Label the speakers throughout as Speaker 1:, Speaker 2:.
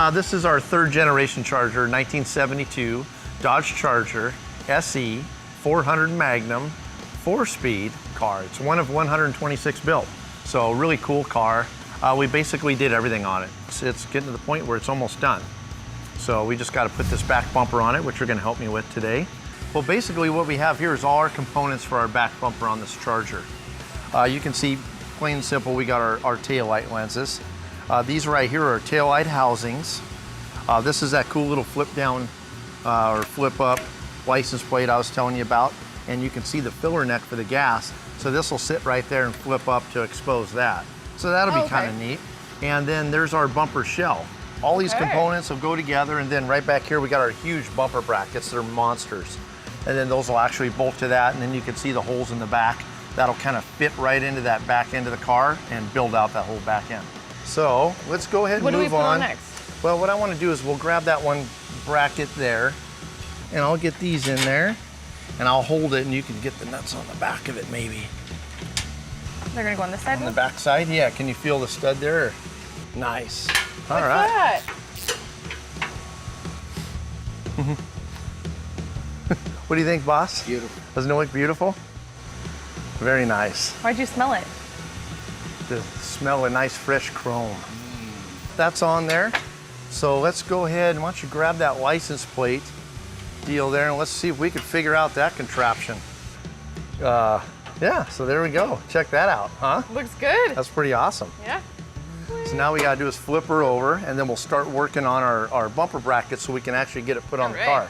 Speaker 1: This is our third generation Charger, 1972 Dodge Charger SE 400 Magnum 4-speed car. It's one of 126 built, so really cool car. We basically did everything on it. It's getting to the point where it's almost done. So we just got to put this back bumper on it, which you're going to help me with today. Well, basically what we have here is all our components for our back bumper on this Charger. You can see, plain and simple, we got our tail light lenses. These right here are tail light housings. This is that cool little flip down or flip up license plate I was telling you about. And you can see the filler neck for the gas. So this will sit right there and flip up to expose that. So that'll be kind of neat. And then there's our bumper shell. All these components will go together, and then right back here we got our huge bumper brackets. They're monsters. And then those will actually bolt to that, and then you can see the holes in the back. That'll kind of fit right into that back end of the car and build out that whole back end. So let's go ahead and move on.
Speaker 2: What do we put on next?
Speaker 1: Well, what I want to do is we'll grab that one bracket there, and I'll get these in there, and I'll hold it, and you can get the nuts on the back of it maybe.
Speaker 2: They're gonna go on this side?
Speaker 1: On the back side, yeah. Can you feel the stud there? Nice. All
Speaker 2: right.
Speaker 1: That? What do you think, boss?
Speaker 3: Beautiful.
Speaker 1: Doesn't it look beautiful? Very nice.
Speaker 2: Why'd you smell it?
Speaker 1: To smell a nice fresh chrome. That's on there. So let's go ahead and why don't you grab that license plate deal there, and let's see if we can figure out that contraption. Yeah, so there we go. Check that out, huh?
Speaker 2: Looks good.
Speaker 1: That's pretty awesome.
Speaker 2: Yeah.
Speaker 1: So now we gotta do is flip her over, and then we'll start working on our bumper bracket so we can actually get it put on the car.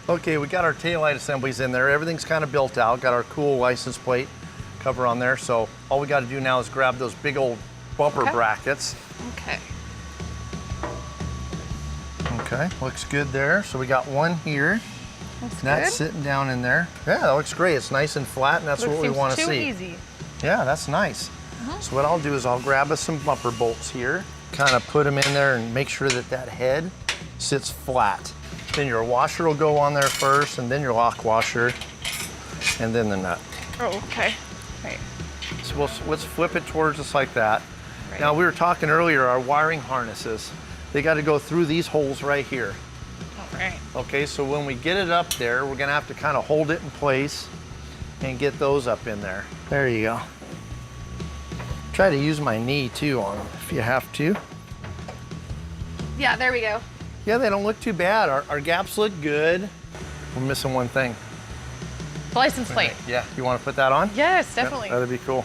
Speaker 1: Okay, we got our taillight assemblies in there. Everything's kind of built out. Got our cool license plate cover on there. So all we gotta do now is grab those big old bumper brackets.
Speaker 2: Okay.
Speaker 1: Okay, looks good there. So we got one here. That's sitting down in there. Yeah, that looks great. It's nice and flat, and that's what we want to see.
Speaker 2: Too easy.
Speaker 1: Yeah, that's nice. So what I'll do is I'll grab us some bumper bolts here, kind of put them in there and make sure that that head sits flat. Then your washer will go on there first, and then your lock washer, and then the nut.
Speaker 2: Oh, okay. Right.
Speaker 1: So let's flip it towards us like that. Right. Now we were talking earlier, our wiring harnesses, they got to go through these holes right here.
Speaker 2: All right.
Speaker 1: Okay, so when we get it up there, we're gonna have to kind of hold it in place and get those up in there. There you go. Try to use my knee too on them if you have to.
Speaker 2: Yeah, there we go.
Speaker 1: Yeah, they don't look too bad. Our gaps look good. We're missing one thing.
Speaker 2: The license plate.
Speaker 1: Yeah, you want to put that on?
Speaker 2: Yes, definitely.
Speaker 1: Yeah, that'd be cool.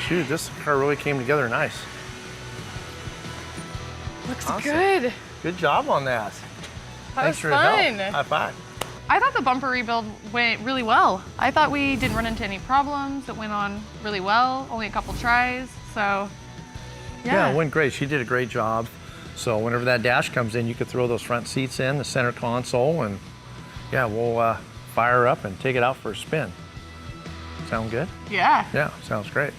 Speaker 1: Shoot, this car really came together nice.
Speaker 2: Looks good.
Speaker 1: Good job on that.
Speaker 2: That was
Speaker 1: for your help.
Speaker 2: fun.
Speaker 1: High five.
Speaker 2: I thought the bumper rebuild went really well. I thought we didn't run into any problems. It went on really well, only a couple tries, so
Speaker 1: yeah. It went great. She did a great job. So whenever that dash comes in, you could throw those front seats in, the center console, and yeah, we'll fire her up and take it out for a spin. Sound good?
Speaker 2: Yeah.
Speaker 1: Yeah, sounds great.